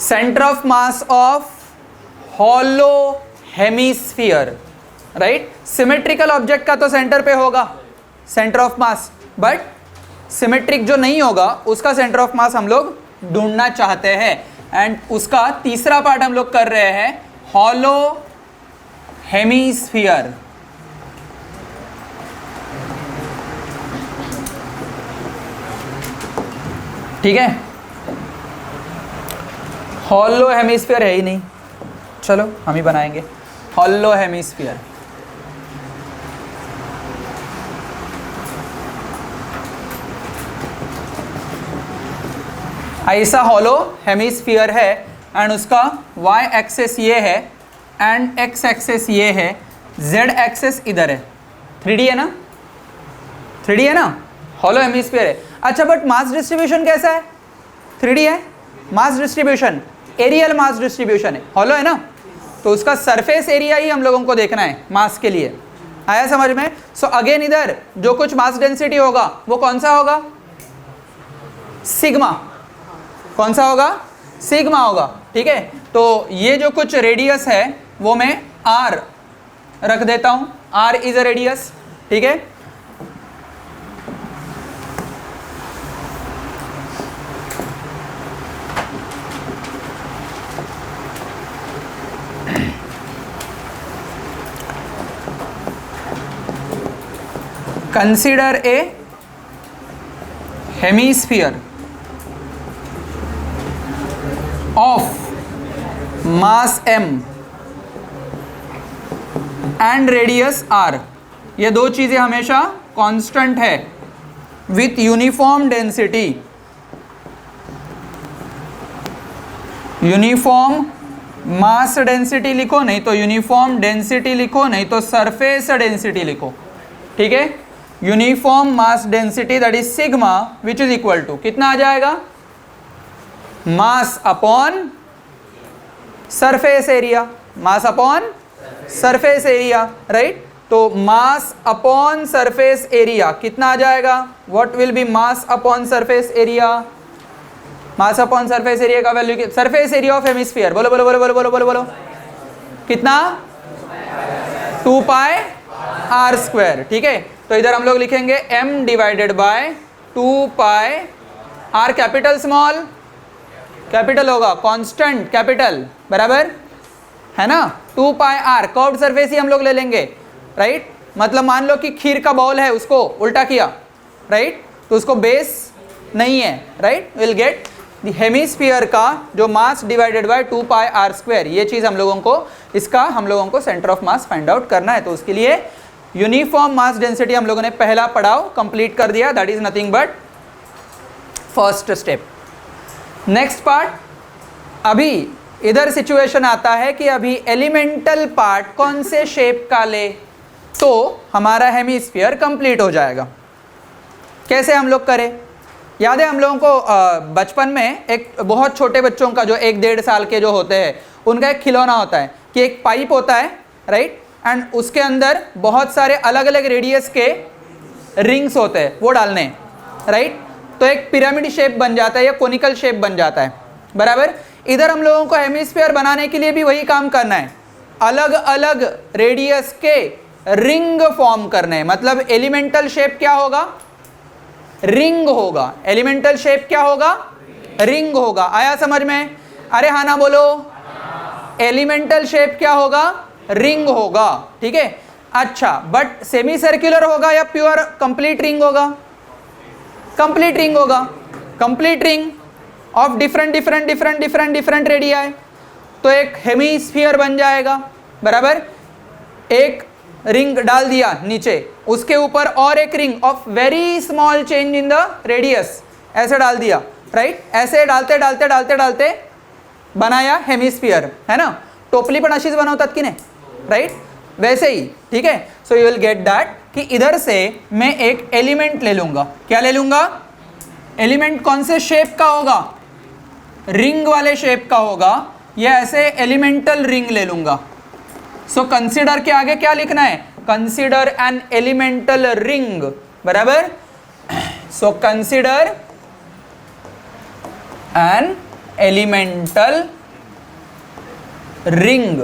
Centre of mass of hollow hemisphere, right. Symmetrical object का तो centre पे होगा centre of mass, but symmetric जो नहीं होगा उसका सेंटर ऑफ मास हम लोग ढूंढना चाहते हैं। एंड उसका तीसरा पार्ट हम लोग कर रहे हैं हॉलो हेमिस्फीयर। ठीक है, हॉलो हेमिस्फीयर है ही नहीं, चलो हम ही बनाएंगे हॉलो हेमिस्फीयर। ऐसा हॉलो हेमिस्फीयर है एंड उसका y एक्सेस ये है एंड x एक्सेस ये है, z एक्सेस इधर है। 3D है ना, 3D है ना, हॉलो हेमिस्फीयर है। अच्छा, बट मास डिस्ट्रीब्यूशन कैसा है? 3D है। Mass distribution areal mass distribution है, हॉलो है ना, तो उसका सरफेस एरिया ही हम लोगों को देखना है मास के लिए। आया समझ में? सो अगेन इधर जो कुछ मास डेंसिटी होगा वो कौन सा होगा? सिग्मा। कौन सा होगा? सिग्मा होगा। ठीक है, तो ये जो कुछ रेडियस है वो मैं r रख देता हूं, r इज अ रेडियस। ठीक है, consider a hemisphere of mass m and radius r। ये दो चीज़ें हमेशा कांस्टेंट है with uniform density. Uniform mass density लिखो, नहीं तो यूनिफॉर्म डेंसिटी लिखो, नहीं तो सरफेस डेंसिटी लिखो। ठीक है, uniform mass density that is sigma which is equal to कितना आ जाएगा? Mass upon surface area, mass upon surface area, right. तो मास अपॉन सरफेस एरिया कितना आ जाएगा? What will be mass upon surface area? Mass upon surface area का value, surface area of hemisphere, बोलो बोलो बोलो बोलो बोलो बोलो बोलो, कितना? 2 पाई r स्क्वायर। ठीक है, तो इधर हम लोग लिखेंगे m divided by 2 pi r, capital small capital होगा, कांस्टेंट कैपिटल, बराबर है ना। 2 पाई r कर्व्ड सरफेस ही हम लोग ले लेंगे, राइट। मतलब मान लो कि खीर का बाउल है, उसको उल्टा किया, राइट, तो उसको बेस नहीं है, right. Will get the hemisphere का जो mass divided by 2 pi r square, ये चीज़ हम लोगों को, इसका हम लोगों को centre of mass find out करना है। तो उसके लिए यूनिफॉर्म मास डेंसिटी हम लोगों ने पहला पड़ाव कंप्लीट कर दिया, that is nothing but first step. Next part, अभी इधर सिचुएशन आता है कि अभी एलिमेंटल पार्ट कौन से शेप का ले तो हमारा हेमिस्फीयर कंप्लीट हो जाएगा। कैसे हम लोग करें? याद है हम लोगों को बचपन में एक बहुत छोटे बच्चों का जो 1-1.5 साल के जो होते हैं उनका एक खिलौना होता है कि एक पाइप होता है, राइट, एंड उसके अंदर बहुत सारे अलग अलग रेडियस के रिंग्स होते हैं, वो डालने हैं, राइट। तो एक पिरामिड शेप बन जाता है या कोनिकल शेप बन जाता है, बराबर। इधर हम लोगों को हेमिस्फीयर बनाने के लिए भी वही काम करना है, अलग अलग रेडियस के रिंग फॉर्म करने हैं। मतलब एलिमेंटल शेप क्या होगा? रिंग होगा। एलिमेंटल शेप क्या होगा? रिंग होगा। आया समझ में? अरे हाँ ना बोलो। एलिमेंटल शेप क्या होगा? रिंग होगा। ठीक है, अच्छा, बट सेमी सर्कुलर होगा या प्योर कंप्लीट रिंग होगा? कंप्लीट रिंग होगा। Complete ring of different radii, तो एक हेमिस्फीयर बन जाएगा, बराबर। एक रिंग डाल दिया नीचे, उसके ऊपर और एक ring of very small change in the radius ऐसे डाल दिया, राइट। ऐसे डालते डालते डालते डालते बनाया हेमिस्फीयर, है ना। टोपली पण अशीच बनवतात की नाही, राइट, वैसे ही। ठीक है, so you will get that कि इधर से मैं एक एलिमेंट ले लूंगा। क्या ले लूंगा? एलिमेंट कौन से शेप का होगा? रिंग वाले शेप का होगा, या ऐसे एलिमेंटल रिंग ले लूंगा। सो कंसीडर के आगे क्या लिखना है? कंसीडर एन एलिमेंटल रिंग, बराबर। So consider an elemental ring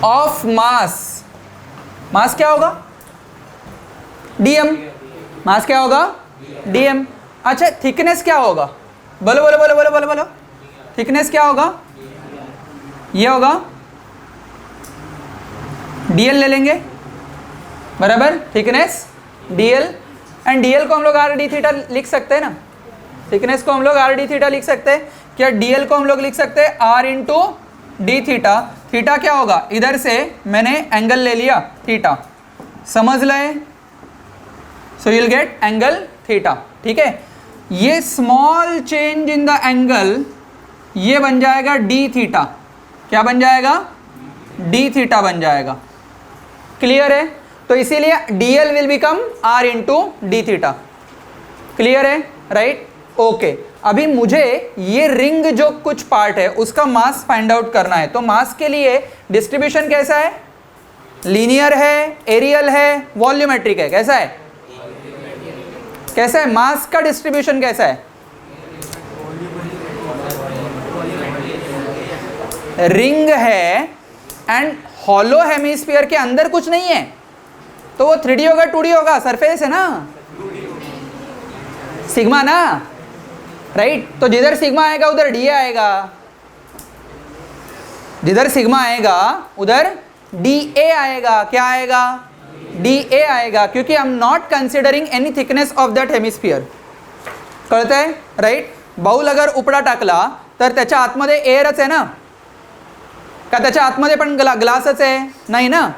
of mass, mass क्या होगा? dm, मास क्या होगा? dm। अच्छा, थिकनेस क्या होगा? बोलो बोलो बोलो बोलो बोलो बोलो, थिकनेस क्या होगा? ये होगा dl ले लेंगे, बराबर, थिकनेस dl, एंड dl को हम लोग r d थीटा लिख सकते हैं ना, थिकनेस को हम लोग r d थीटा लिख सकते हैं। क्या dl को हम लोग लिख सकते हैं r into D theta? Theta क्या होगा? इधर से मैंने एंगल ले लिया थीटा, समझ ले, so you will gate angle theta. ठीक है, ये small change in the angle ये बन जाएगा डी थीटा। क्या बन जाएगा? डी थीटा बन जाएगा। क्लियर है? तो इसीलिए dl will become r into D theta. Clear है? Right, okay. अभी मुझे ये रिंग जो कुछ पार्ट है उसका मास फाइंड आउट करना है। तो मास के लिए डिस्ट्रीब्यूशन कैसा है? लीनियर है, एरियल है, वॉल्यूमेट्रिक है? कैसा है? कैसा है मास का डिस्ट्रीब्यूशन? कैसा है? रिंग है एंड हॉलो हेमिस्फीयर के अंदर कुछ नहीं है, तो वो 3D होगा 2D होगा? सरफेस है ना, सिग्मा ना, राइट। तो जिधर सिग्मा आएगा उधर डी आएगा, जिधर सिग्मा आएगा उधर डी ए आएगा। क्या आएगा? डी ए आएगा, क्योंकि I am not considering any thickness of that hemisphere. कळत आहे? राइट। बाउल अगर उपडा टाकला तर त्याच्या आतमध्ये एअरच आहे ना, का त्याच्या आतमध्ये पण ग्लासच आहे? नाही ना,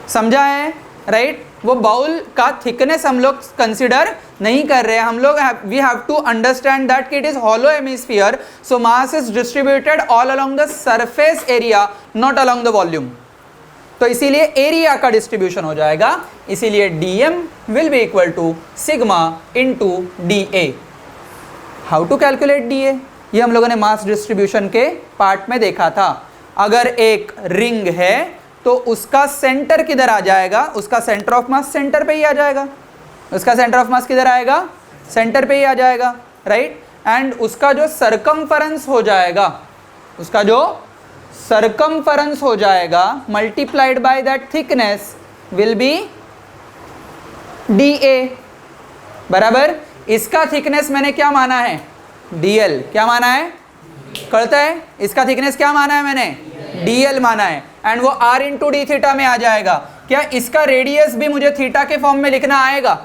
समझा है? राइट। वो बाउल का थिकनेस हम लोग कंसिडर नहीं कर रहे हैं, हम लोग we have to understand that it is hollow hemisphere, so mass is distributed all along the surface area, not along the volume. तो इसीलिए एरिया का डिस्ट्रीब्यूशन हो जाएगा, इसीलिए dm will be equal to sigma into da। How to calculate da? ये हम लोगों ने मास डिस्ट्रीब्यूशन के पार्ट में देखा था। अगर एक रिंग है तो उसका सेंटर किधर आ जाएगा? उसका सेंटर ऑफ मास सेंटर पे ही आ जाएगा। उसका सेंटर ऑफ मास किधर आएगा? सेंटर पे ही आ जाएगा, राइट। एंड उसका जो सरकमफरेंस हो जाएगा, उसका जो सरकमफरेंस हो जाएगा multiplied by that thickness will be dA, बराबर। इसका थिकनेस मैंने क्या माना है? dl। क्या माना है? कळता है? इसका थिकनेस क्या माना है मैंने? dl माना है, एंड वो r इंटू डी थीटा में आ जाएगा। क्या इसका रेडियस भी मुझे थीटा के फॉर्म में लिखना आएगा?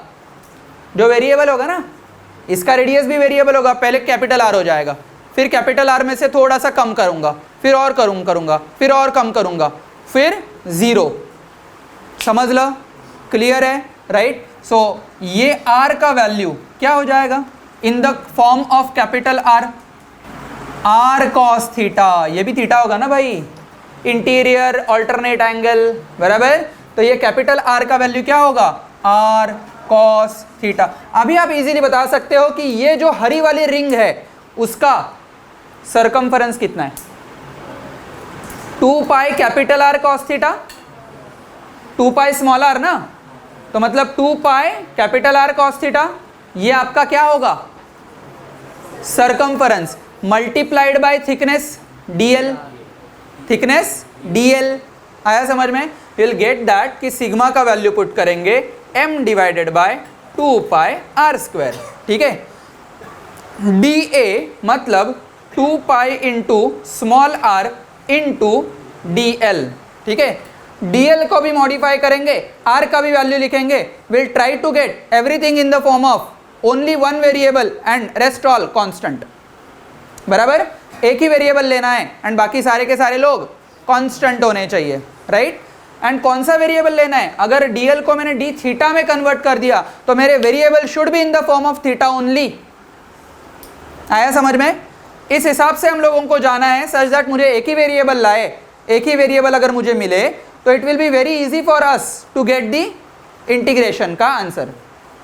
जो वेरिएबल होगा ना, इसका रेडियस भी वेरिएबल होगा। पहले कैपिटल R हो जाएगा, फिर कैपिटल R में से थोड़ा सा कम करूंगा, फिर और करूंगा, फिर और कम करूंगा, फिर 0। समझ लो? क्लियर है? राइट। सो ये R का वैल्यू क्या हो जाएगा? इन the form of capital R, R cos theta. ये भी थीटा होगा ना भाई, इंटीरियर अल्टरनेट एंगल, बराबर। तो ये कैपिटल R का वैल्यू क्या होगा? R cos theta. अभी आप इजीली बता सकते हो कि ये जो हरी वाली रिंग है उसका सरकमफरेंस कितना है? 2 pi capital R cos theta, 2 pi small r ना, तो मतलब 2 pi capital R cos theta. ये आपका क्या होगा? Circumference multiplied by thickness dl, thickness dl। आया समझ में? विल गेट दैट कि सिग्मा का वैल्यू पुट करेंगे m divided by 2 pi r square. ठीक है, dA मतलब 2 pi into small r into dl। ठीक है, dl को भी मॉडिफाई करेंगे, r का भी वैल्यू लिखेंगे। Will try to get everything in the form of only one variable and rest all constant, बराबर। एक ही वेरिएबल लेना है एंड बाकी सारे के सारे लोग कांस्टेंट होने चाहिए, राइट। एंड कौन सा वेरिएबल लेना है? अगर dl को मैंने d थीटा में कन्वर्ट कर दिया तो मेरे variable should be in the form of theta only. आया समझ में? इस हिसाब से हम लोगों को जाना है, सच दैट मुझे एक ही वेरिएबल लाए, एक ही वेरिएबल अगर मुझे मिले तो it will be very easy for us to get the integration का आंसर,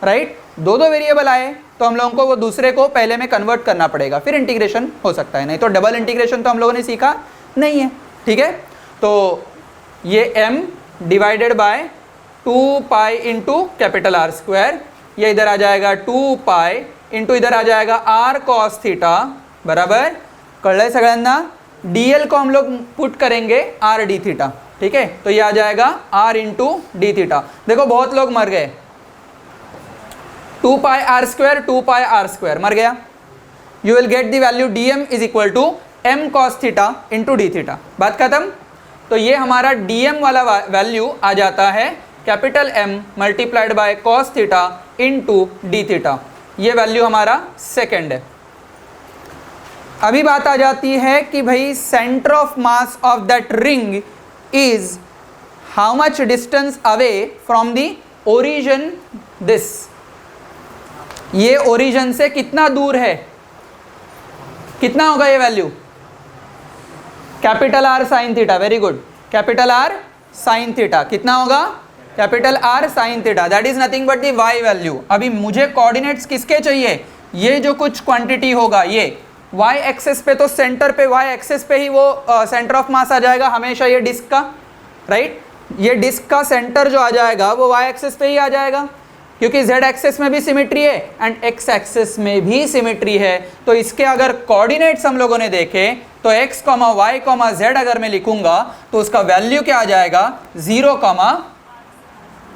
राइट। दो वेरिएबल आए तो हम लोगों को वो दूसरे को पहले में कन्वर्ट करना पड़ेगा, फिर इंटीग्रेशन हो सकता है, नहीं तो डबल इंटीग्रेशन तो हम लोगों ने सीखा नहीं है। ठीक है, तो ये m divided by 2 pi into capital R square, ये इधर आ जाएगा 2 पाई इंटू इधर आ जाएगा r cos थीटा, बराबर। कळलंय सगळ्यांना? dl को हम लोग पुट करेंगे r d थीटा, ठीक है, तो ये आ जाएगा r इंटू डी थीटा। देखो बहुत लोग मर गए, 2 पाई आर स्क्वायर मर गया। You will get the value dm is equal to m cos theta into D theta, बात खत्म। तो ये हमारा dm वाला वैल्यू आ जाता है capital M multiplied by cos theta into D theta, ये वैल्यू हमारा सेकेंड है। अभी बात आ जाती है कि भाई centre of mass of that ring is how much distance away from the origin this, ये ओरिजिन से कितना दूर है, कितना होगा ये value, capital R sine theta, very good, capital R sine theta कितना होगा, capital R sine theta, that is nothing but the y value. अभी मुझे कोऑर्डिनेट्स किसके चाहिए, ये जो कुछ क्वांटिटी होगा ये y एक्सेस पे, तो सेंटर पे y एक्सेस पे ही वो सेंटर ऑफ मास आ जाएगा हमेशा, ये डिस्क का, राइट, ये डिस्क का सेंटर जो आ जाएगा वो y एक्सेस पे ही आ जाएगा, क्योंकि z एक्सेस में भी सिमेट्री है एंड x एक्सेस में भी सिमेट्री है। तो इसके अगर कोऑर्डिनेट्स हम लोगों ने देखे तो x, y, z अगर मैं लिखूंगा तो उसका वैल्यू क्या आ जाएगा, 0,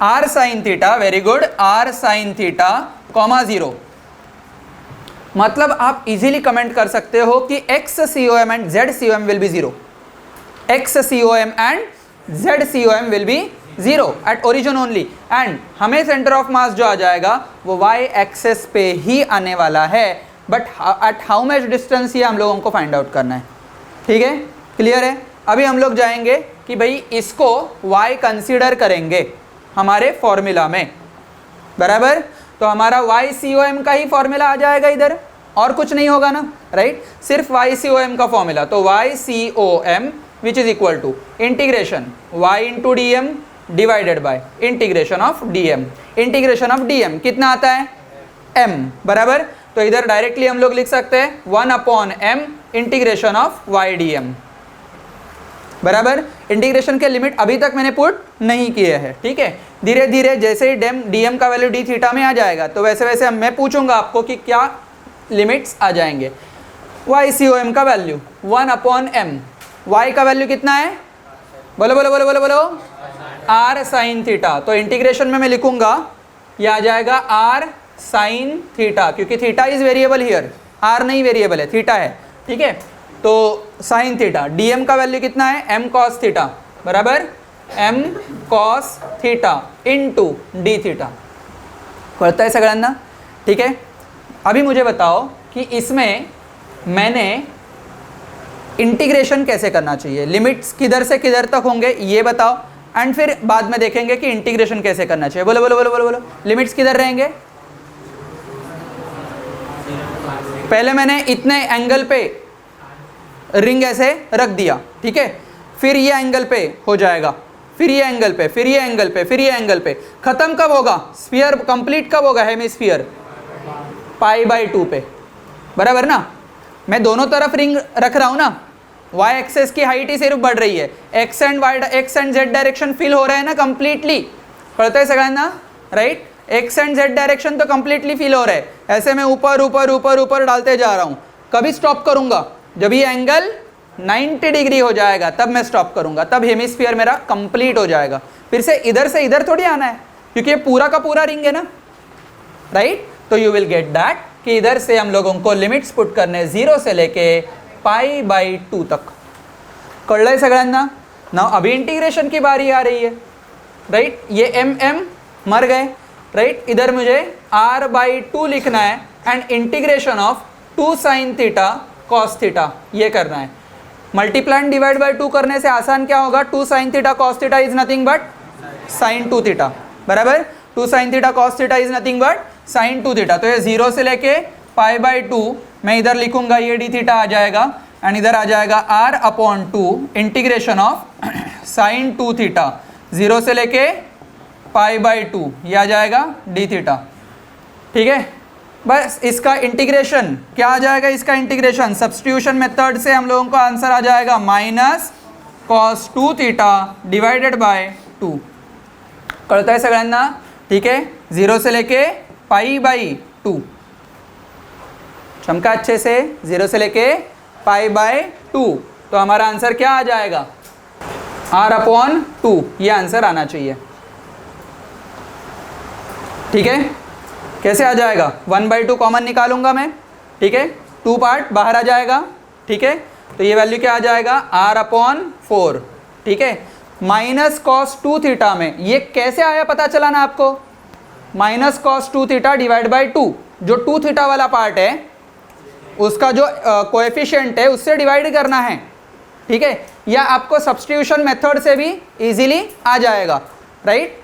r sine theta, very good, r sine theta, 0। मतलब आप इजीली कमेंट कर सकते हो कि x COM and z COM will be 0, x COM and z COM will be 0 at origin only, and हमें सेंटर ऑफ मास जो आ जाएगा वो y एक्सेस पे ही आने वाला है, but at how much distance ये हम लोगों को फाइंड आउट करना है, ठीक है, क्लियर है। अभी हम लोग जाएंगे कि भाई इसको y कंसीडर करेंगे हमारे फॉर्मूला में, बराबर, तो हमारा y COM का ही फॉर्मूला आ जाएगा इधर, और कुछ नहीं होगा ना, राइट, सिर्फ y COM का फॉर्मूला, तो y COM which is equal to integration y into d m divided by integration of dm, integration of dm कितना आता है m, बराबर, तो इधर डायरेक्टली हम लोग लिख सकते हैं 1/m integration of y dm, बराबर। इंटीग्रेशन के लिमिट अभी तक मैंने पुट नहीं किए हैं, ठीक है, धीरे धीरे जैसे ही dm का वैल्यू d थीटा में आ जाएगा तो वैसे वैसे मैं पूछूंगा आपको कि क्या लिमिट्स आ जाएंगे। y COM का वैल्यू 1/m, y का वैल्यू कितना है, बोलो बोलो बोलो बोलो बोलो, r साइन थीटा, तो इंटीग्रेशन में मैं लिखूंगा ये आ जाएगा r साइन थीटा, क्योंकि theta is variable here, r नहीं वेरिएबल है, थीटा है, ठीक है, तो साइन थीटा, dm का वैल्यू कितना है m cos थीटा, बराबर, m cos theta into D theta, कळतं आहे सगळ्यांना, ठीक है। अभी मुझे बताओ कि इसमें मैंने इंटीग्रेशन कैसे करना चाहिए, लिमिट्स किधर से किधर तक होंगे ये बताओ, एंड फिर बाद में देखेंगे कि इंटीग्रेशन कैसे करना चाहिए, बोलो बोलो बोलो बोलो बोलो, लिमिट्स किधर रहेंगे, पहले मैंने इतने एंगल पे रिंग ऐसे रख दिया, ठीक है, फिर ये एंगल पे हो जाएगा, फिर ये एंगल पे, फिर ये एंगल पे, फिर ये एंगल पे, खत्म कब होगा, स्फीयर कंप्लीट कब होगा, हेमिस्फीयर π/2 पे, बराबर ना। मैं दोनों तरफ रिंग रख रहा हूँ ना, y एक्सेस की हाइट ही सिर्फ बढ़ रही है, x and z direction fill हो रहा है ना कंप्लीटली, कळतं आहे सगळ्यांना, right, x and z direction तो कंप्लीटली फिल हो रहा है, ऐसे मैं ऊपर ऊपर ऊपर ऊपर डालते जा रहा हूँ, कभी स्टॉप करूँगा जब ये एंगल 90 डिग्री हो जाएगा, तब मैं स्टॉप करूँगा, तब हेमिस्फीयर मेरा कंप्लीट हो जाएगा, फिर से इधर थोड़ी आना है, क्योंकि ये पूरा का पूरा रिंग है ना, राइट, तो यू विल गेट दैट कि इधर से हम लोगों को लिमिट्स पुट करने 0 से लेके π/2 तक, कळलंय सगळ्यांना ना। अभी इंटीग्रेशन की बारी आ रही है, राइट, ये m मर गए, राइट, इधर मुझे r/2 लिखना है and integration of 2 sine theta cos theta ये करना है। मल्टीप्लाई डिवाइड बाय 2 करने से आसान क्या होगा, 2 sine theta cos theta is nothing but sine 2 theta, बराबर, 2 sine theta cos theta is nothing but sine 2 theta, तो ये 0 से लेके π/2 मैं इधर लिखूंगा, ये डी थीटा आ जाएगा एंड इधर आ जाएगा r/2 integration of sine 2 theta, 0 से लेके π/2 ये आ जाएगा डी थीटा, ठीक है। बस इसका इंटीग्रेशन क्या आ जाएगा, इसका इंटीग्रेशन सब्स्टिट्यूशन मेथड से हम लोगों को आंसर आ जाएगा -cos 2 थीटा डिवाइडेड बाय 2, कळतं आहे सगळ्यांना, ठीक है, 0 से लेके π/2, चमका अच्छे से, 0 से लेके π/2, तो हमारा आंसर क्या आ जाएगा, r/2, ये आंसर आना चाहिए। ठीक है, कैसे आ जाएगा, 1/2 कॉमन निकालूंगा मैं, ठीक है, 2 पार्ट बाहर आ जाएगा, ठीक है, तो ये वैल्यू क्या आ जाएगा, r/4, ठीक है। माइनस कॉस 2 थीटा में ये कैसे आया पता चला ना आपको, minus cos 2 theta divide by 2, जो 2 थीटा वाला पार्ट है उसका जो कोएफिशिएंट है उससे डिवाइड करना है, ठीक है, या आपको सब्स्टिट्यूशन मेथड से भी इजीली आ जाएगा, राइट।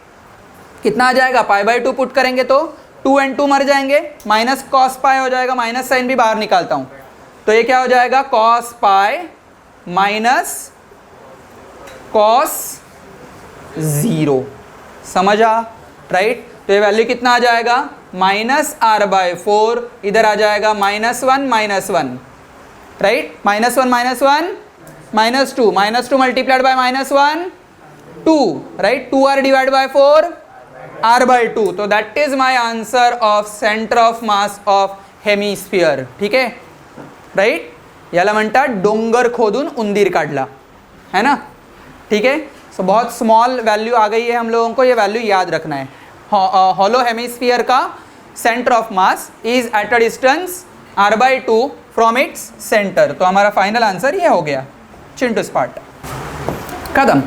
कितना आ जाएगा, π/2 पुट करेंगे तो 2 and 2 मर जाएंगे, माइनस कॉस पाई हो जाएगा, माइनस साइन भी बाहर निकालता हूँ, तो ये क्या हो जाएगा, कॉस पाई माइनस कॉस 0, समझा, राइट। तो ये वैल्यू कितना आ जाएगा, -r/4, इधर आ जाएगा -1, right, -1 -2 multiplied by -1 2, right, 2r divide by 4 r/2, तो that is my answer of centre of mass of hemisphere, ठीक है, राइट। याला म्हणतात डोंगर खोदून उंदीर काढला, है ना, ठीक है। सो बहुत स्मॉल वैल्यू आ गई है हम लोगों को, ये वैल्यू याद रखना है। हॉलो हेमिस्फीयर का centre of mass is at a distance r/2 from its centre, तो हमारा फाइनल आंसर ये हो गया, चिंटूस पार्ट खत्म।